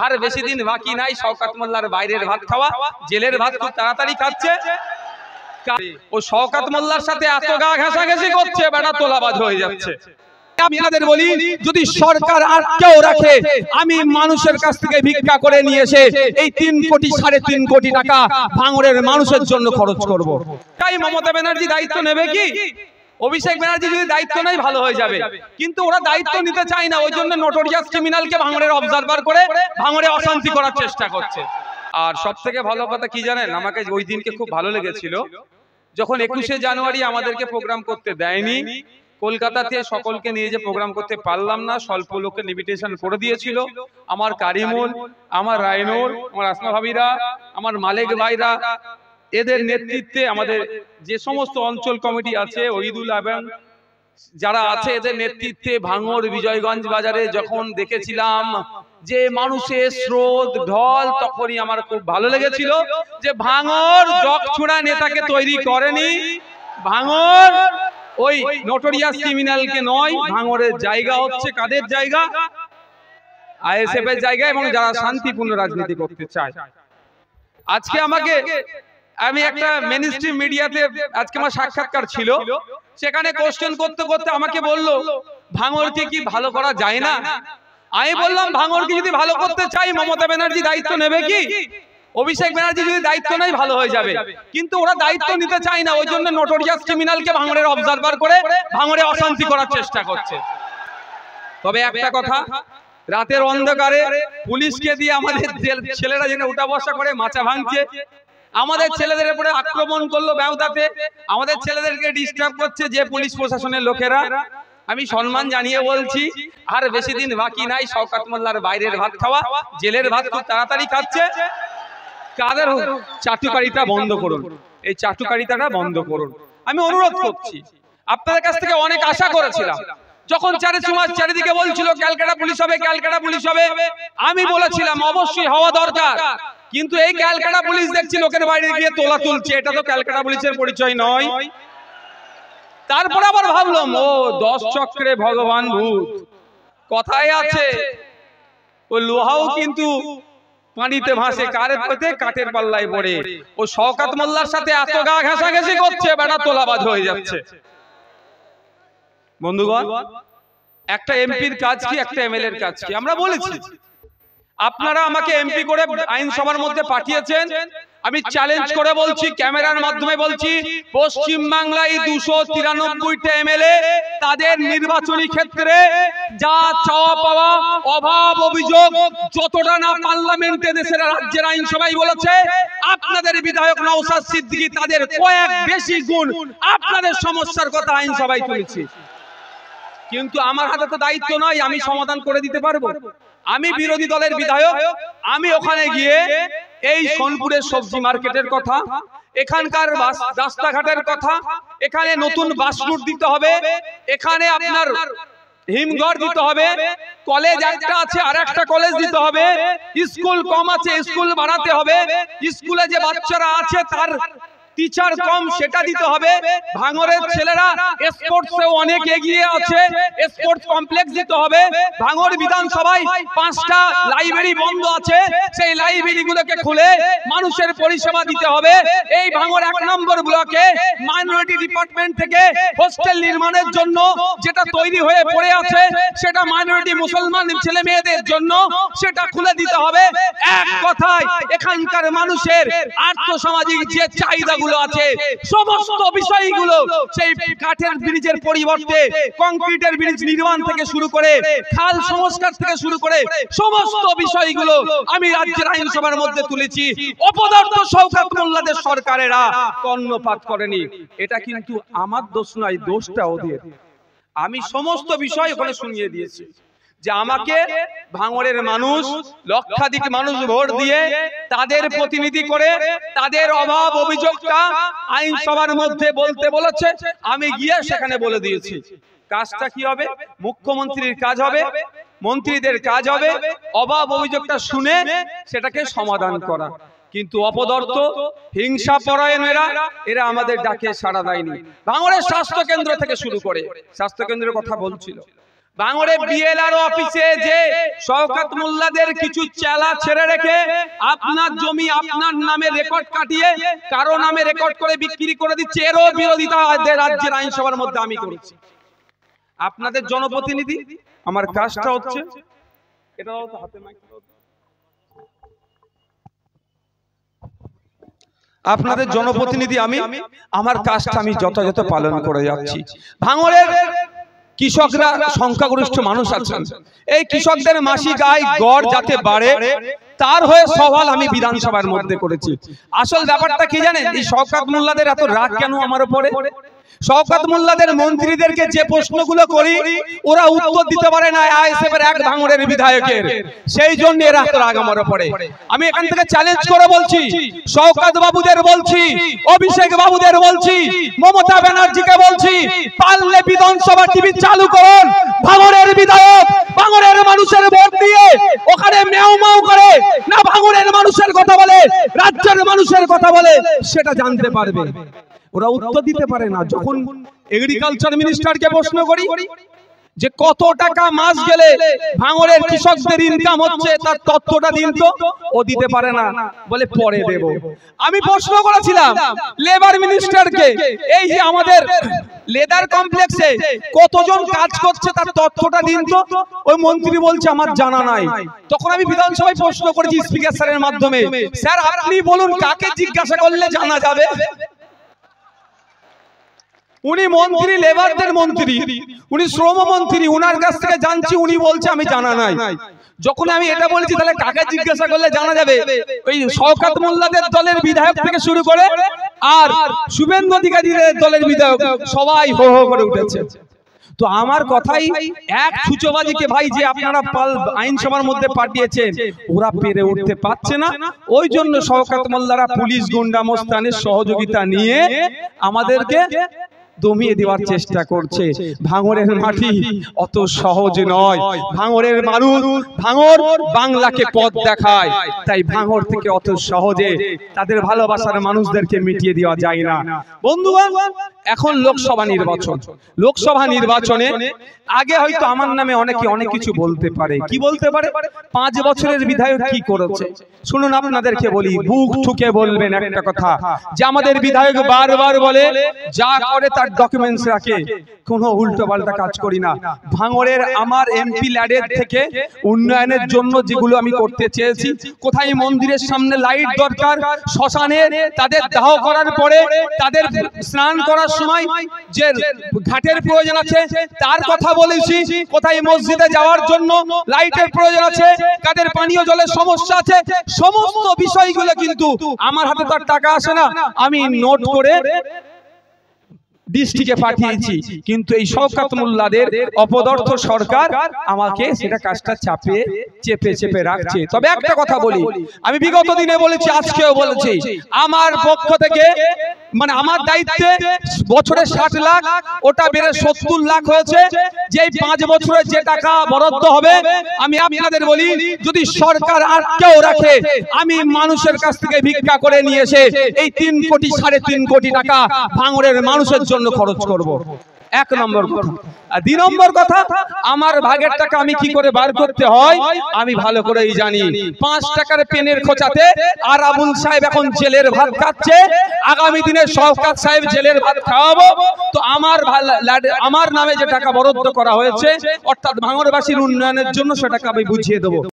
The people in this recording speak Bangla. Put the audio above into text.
আর বেশি দিন বাকি নাই শওকত মোল্লার বাইরের ভাত খাওয়া, জেলের ভাত খুব তাড়াতাড়ি খাচ্ছে। ও শওকত মোল্লার সাথে এত গা ঘেঁষাঘেঁষি করছে, বেটা তোলাবাজ হয়ে যাচ্ছে। আমি আপনাদের বলি, যদি সরকার আটকেও রাখে, আমি মানুষের কাছ থেকে ভিক্ষা করে নিয়ে এসে এই 3 কোটি 3.5 কোটি টাকা ভাঙড়ের মানুষের জন্য খরচ করব। তাই মমতা ব্যানার্জি দায়িত্ব নেবে কি? অভিষেক ব্যানার্জি যদি দায়িত্ব নেয় ভালো হয়ে যাবে, কিন্তু ওরা দায়িত্ব নিতে চায় না। ওই জন্য নোটোরিয়াস ক্রিমিনালকে ভাঙড়ের অবজারভার করে ভাঙড়ে অশান্তি করার চেষ্টা করছে। আর সব থেকে ভালো কথা কি জানেন, আমাকে ওই দিনকে খুব ভালো লেগেছিল যখন 21শে জানুয়ারি আমাদেরকে প্রোগ্রাম করতে দেয়নি। কলকাতাতে সকলকে নিয়ে যে প্রোগ্রাম করতে পারলাম না, স্বল্প লোকের লিমিটেশন করে দিয়েছিল। আমার কারিমুল, আমার রায়নুর, আমার আসমা ভাবিরা, আমার মালিক ভাইরা, এদের নেতৃত্বে আমাদের যে সমস্ত অঞ্চল কমিটি আছে, ওহিদুল এবং যারা আছে, এদের নেতৃত্বে ভাঙড় বিজয়গঞ্জ বাজারে যখন দেখেছিলাম যে মানুষের স্রোত ঢল, তখনই আমার খুব ভালো লেগেছিল যে ভাঙড় জগছুড়া নেতাকে তৈরি করেনি, ভাঙড় ওই নোটোরিয়াস ক্রিমিনালকে নয়। ভাঙড়ের জায়গা হচ্ছে কাদের জায়গা? আইএসএফ এর জায়গা, এবং যারা শান্তিপূর্ণ রাজনীতি করতে চায়। আজকে আমি একটা মেইনস্ট্রিম মিডিয়াতে আজকে আমার সাক্ষাৎকার ছিল, সেখানে কোশ্চেন করতে করতে আমাকে বললো ভাঙড়কে কি ভালো করা যায় না? আমি বললাম ভাঙড়কে যদি ভালো করতে চাই মমতা ব্যানার্জি দায়িত্ব নেবে কি? অভিষেক ব্যানার্জি যদি দায়িত্ব নেয় ভালো হয়ে যাবে, কিন্তু ওরা দায়িত্ব নিতে চায় না। ওই জন্য নোটোরিয়াস ক্রিমিনালকে ভাঙড়ের অবজারভার করে ভাঙড়ে অশান্তি করার চেষ্টা করছে। তবে একটা কথা, রাতের অন্ধকারে পুলিশকে দিয়ে আমাদের ছেলেরা যেন উঠা বসা করে মাচা ভাঙছে, আমাদের ছেলেদের উপরে আক্রমণ করলো বেউদাতে, আমাদের ছেলেদেরকে ডিস্টার্ব করছে যে পুলিশ প্রশাসনের লোকেরা। আমি সম্মান জানিয়ে বলছি, আর বেশি দিন বাকি নাই শওকত মোল্লার বাইরের ভাত খাওয়া, জেলের ভাত খুব তাড়াতাড়ি খাচ্ছে। কাদের চাটুকারিতা বন্ধ করুন, এই চাটুকারিতাটা বন্ধ করুন। আমি অনুরোধ করছি, আপনাদের কাছ থেকে অনেক আশা করেছিলাম। যখন চারিদিকে বলছিল ক্যালকাটা পুলিশ হবে, ক্যালকাটা পুলিশ হবে, আমি বলেছিলাম অবশ্যই হওয়া দরকার, কিন্তু এই ক্যালকাটা পুলিশ দেখছি লোকের বাইরে গিয়ে তোলা তুলছে, এটা তো ক্যালকাটা পুলিশের পরিচয় নয়। তারপরে আবার ভাবলাম, ও 10 চক্রে ভগবান ভূত, কথায় আছে ও লোহাও কিন্তু পানিতে ভাসে, কারের পথে কাঠের পাল্লায় পড়ে। ও শওকত মোল্লার সাথে এত গা ঘেঁষাঘেঁষি করছে, বেটা তোলাবাজ হয়ে যাচ্ছে। বন্ধুগণ, একটা এমপির কাজ কি, একটা এমএলএ এর কাজ কি? আমরা বলেছি, আপনারা আমাকে এমপি করে আইনসভার মধ্যে পাঠিয়েছেন। আমি চ্যালেঞ্জ করে বলছি, ক্যামেরার মাধ্যমে বলছি, পশ্চিম বাংলায় 293টা এমএলএ তাদের নির্বাচনী ক্ষেত্রে যা চাওয়া পাওয়া, অভাব অভিযোগ যতটা না পার্লামেন্টে দেশের রাজ্যের আইনসভায় বলেছে, আপনাদের বিধায়ক নওশাদ সিদ্দিকী তাদের কয়েক বেশি গুণ আপনাদের সমস্যার কথা আইনসভায় তুলেছি। কিন্তু আমার হাতে তো দায়িত্ব নয় আমি সমাধান করে দিতে পারবো। আমি বিরোধী দলের বিধায়ক, আমি ওখানে গিয়ে এই সোনপুরের সবজি মার্কেটের কথা, এখানকার রাস্তাঘাটের কথা, এখানে নতুন বাস রুট দিতে হবে, এখানে আপনার হিমঘর দিতে হবে, কলেজ একটা আছে আর একটা কলেজ দিতে হবে, স্কুল কম আছে স্কুল বাড়াতে হবে, স্কুলে যে বাচ্চারা আছে তার টিচার কম সেটা দিতে হবে। ভাঙড়ের ছেলেরা স্পোর্টসে অনেক এগিয়ে আছে, স্পোর্টস কমপ্লেক্স দিতে হবে। ভাঙড় বিধানসভায় 5টা লাইব্রেরি বন্ধ আছে, সেই লাইব্রেরিগুলোকে খুলে মানুষের পরিষেবা দিতে হবে। এই ভাঙড় 1 নম্বর ব্লকে মাইনরিটি ডিপার্টমেন্ট থেকে হোস্টেল নির্মাণের জন্য যেটা তৈরি হয়ে পড়ে আছে, সেটা মাইনরিটি মুসলমান ছেলে মেয়েদের জন্য সেটা খুলে দিতে হবে। এক কথায় এখানকার মানুষের আর্থসামাজিক যে চাহিদা আছে সমস্ত বিষয়গুলো, সেই কাঠের ব্রিজের পরিবর্তে কংক্রিটের ব্রিজ নির্মাণ থেকে শুরু করে খাল সংস্কার থেকে শুরু করে সমস্ত বিষয়গুলো আমি রাজ্যের আইনসভার মধ্যে তুলেছি। অপদার্থ শওকত মোল্লাদের সরকারেরা কর্ণপাত করেনি। এটা কিন্তু আমার দোষ নয়, দোষটা ওদের। আমি সমস্ত বিষয় ওখানে শুনিয়ে দিয়েছি যে আমাকে ভাঙড়ের মানুষ, লক্ষাধিক মানুষ ভোট দিয়ে তাদের প্রতিনিধি করে তাদের অভাব অভিযোগটা আইনসভার মধ্যে বলতে বলেছে, আমি গিয়ে সেখানে বলে দিয়েছি। কাজটা কি হবে? মুখ্যমন্ত্রীর কাজ হবে, মন্ত্রীদের কাজ হবে অভাব অভিযোগটা শুনে সেটাকে সমাধান করা। কিন্তু অপদার্থ হিংসা পরায়ণেরা এরা আমাদের ডাকে সাড়া দেয়নি। ভাঙড়ের স্বাস্থ্য কেন্দ্র থেকে শুরু করে, স্বাস্থ্য কেন্দ্রের কথা বলছিল, ভাঙড়ে বিএলআর অফিসে যে শওকত মোল্লাদের কিছু চেলা ছেড়ে রেখে আপনার জমি আপনার নামে রেকর্ড কাটিয়ে কারো নামে রেকর্ড করে বিক্রি করে দিচ্ছে, এরও বিরোধিতা রাজ্যের আইনসভার মধ্যে আমি করেছি। আপনাদের জনপ্রতিনিধি, আমার কাজটা হচ্ছে এটা হাতে মাইক, আপনাদের জনপ্রতিনিধি আমি, আমার কাজটা আমি যথাযথ পালন করে যাচ্ছি। ভাঙড়ের কৃষকরা সংখ্যাগরিষ্ঠ মানুষ আছেন, এই কৃষকদের মাসিক আয় গড় যাতে বাড়ে তার হয়ে সওয়াল আমি বিধানসভার মধ্যে করেছি। আসল ব্যাপারটা কি জানেন, এই শওকত মোল্লাদের এত রাগ কেন আমার উপরে? শওকত মোল্লাদের মন্ত্রীদেরকে যে প্রশ্নগুলো করি ওরা উত্তর দিতে পারে না আইএসএফ এর এক ভাঙড়ের বিধায়কের, সেই জন্য এরা এত রাগ আমার উপরে। আমি এখান থেকে চ্যালেঞ্জ করে বলছি, শওকত বাবুদের বলছি, অভিষেক বাবুদের বলছি, মমতা ব্যানার্জিকে বলছি, পারলে বিধানসভা টিভি চালু করুন। ভাঙড়ের বিধায়ক ভাঙড়ের মানুষের ভোট দিয়ে ওখানে মেও মাও করে না ভাঙড়ের মানুষের কথা বলে, রাজ্যের মানুষের কথা বলে, সেটা জানতে পারবে। ওরা উত্তর দিতে পারে না। যখন এগ্রিকালচার মিনিস্টারকে প্রশ্ন করি যে কত টাকা মাস গেলে ভাঙড়ের কৃষকদের ইনকাম হচ্ছে তার তথ্যটা দিন তো, ও দিতে পারে না, বলে পরে দেব। আমি প্রশ্ন করেছিলাম লেবার মিনিস্টারকে, এই যে আমাদের লেদার কমপ্লেক্সে কতজন কাজ করছে তার তথ্যটা দিন তো, ওই মন্ত্রী বলছে আমার জানা নাই। তখন আমি বিধানসভায় প্রশ্ন করেছি স্পিকার স্যারের মাধ্যমে, স্যার আপনি বলুন কাকে জিজ্ঞাসা করলে জানা যাবে? উনি মন্ত্রী, লেবারদের মন্ত্রী, উনি শ্রম মন্ত্রী, উনার কাছ থেকে জানছি, উনি বলছে আমি জানা নাই। যখন আমি এটা বলেছি তাহলে কাকে জিজ্ঞাসা করলে জানা যাবে? ওই শওকত মোল্লাদের দলের বিধায়ক থেকে শুরু করে আর শুভেন্দু অধিকারীদের দলের বিধায়ক সবাই হো হো করে উঠেছে। তো আমার কথাই এক ছুচোবাজিকে ভাই যে আপনারা আইনসভার মধ্যে পাঠিয়েছেন ওরা পেরে উঠতে পারছে না, ওই জন্য শওকত মোল্লারা পুলিশ গুন্ডা মস্তানের সহযোগিতা নিয়ে আমাদেরকে দমিয়ে দেওয়ার চেষ্টা করছে। ভাঙড়ের মাটি অত সহজ নয়, ভাঙড়ের মানুষ, ভাঙড় বাংলাকে পথ দেখায়, তাই ভাঙড় থেকে অত সহজে তাদের ভালোবাসার মানুষদেরকে মিটিয়ে দেওয়া যায় না। বন্ধুগণ, এখন লোকসভা নির্বাচন, লোকসভা নির্বাচনে আগে হয়তো আমার নামে অনেকে অনেক কিছু বলতে পারে। কি বলতে পারে? 5 বছরের বিধায়ক কি করেছে শুনুন, আপনাদেরকে বলি, বুক ঠুকে বলবেন একটা কথা, যে আমাদের বিধায়ক বারবার বলে যা করে তার ডকুমেন্টস রাখে, কোনো উল্টো পাল্টা কাজ করি না। ভাঙড়ের আমার এমপি ল্যাডের থেকে উন্নয়নের জন্য যেগুলো আমি করতে চেয়েছি, কোথায় মন্দিরের সামনে লাইট দরকার, শ্মশানে তাদের দাহ করার পরে তাদের স্নান করার সময় যে ঘাটের প্রয়োজন আছে তার কথা বলেছি, কোথায় মসজিদে যাওয়ার জন্য লাইটের প্রয়োজন আছে, কাদের পানীয় জলের সমস্যা আছে, সমস্ত বিষয়গুলো কিন্তু আমার হাতে তার টাকা আসে না, আমি নোট করে ডিস্ট্রিক্টে পাঠিয়েছি। কিন্তু এই শওকত মোল্লাদের অপদার্থ সরকার আমাকে সেটা কাজটা চেপে চেপে রাখছে। তবে একটা কথা বলি, আমি বিগত দিনে বলেছি, আজকেও বলেছি, আমার পক্ষ থেকে মানে আমার দায়িত্বে বছরে 60 লাখ, ওটা বেড়ে 70 লাখ হয়েছে। যে 5 বছরে যে টাকা বরাদ্দ হবে, আমি আপনাদের বলি, যদি সরকার আটকেও রাখে, আমি মানুষের কাছ থেকে ভিক্ষা করে নিয়ে এসে এই 3 কোটি 3.5 কোটি টাকা ভাঙড়ের মানুষের জন্য খরচ করব। 1 নম্বর কথা। আর 2 নম্বর কথা, আমার ভাগের টাকা আমি কি করে বার করতে হয় আমি ভালো করেই জানি। 5 টাকার পেনের খোঁচাতে আর আবুল সাহেব এখন জেলের ভাত খাচ্ছে, আগামী দিনে শওকত সাহেব জেলের ভাত খাওয়াবো। তো আমার নামে যে টাকা বরাদ্দ করা হয়েছে, অর্থাৎ ভাঙড়বাসীর উন্নয়নের জন্য সেটাকে আমি বুঝিয়ে দেবো।